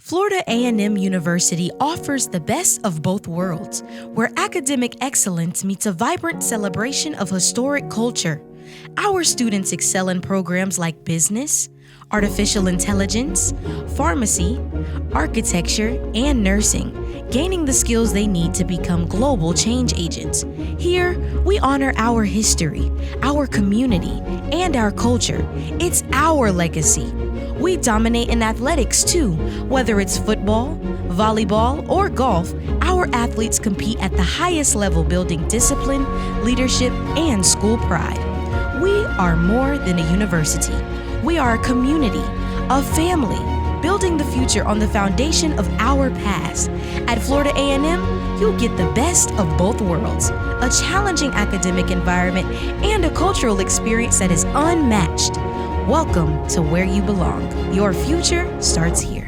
Florida A&M University offers the best of both worlds, where academic excellence meets a vibrant celebration of historic culture. Our students excel in programs like business, artificial intelligence, pharmacy, architecture, and nursing, gaining the skills they need to become global change agents. Here, we honor our history, our community, and our culture. It's our legacy. We dominate in athletics too. Whether it's football, volleyball, or golf, our athletes compete at the highest level, building discipline, leadership, and school pride. We are more than a university. We are a community, a family, building the future on the foundation of our past. At Florida A&M, you'll get the best of both worlds, a challenging academic environment and a cultural experience that is unmatched. Welcome to where you belong. Your future starts here.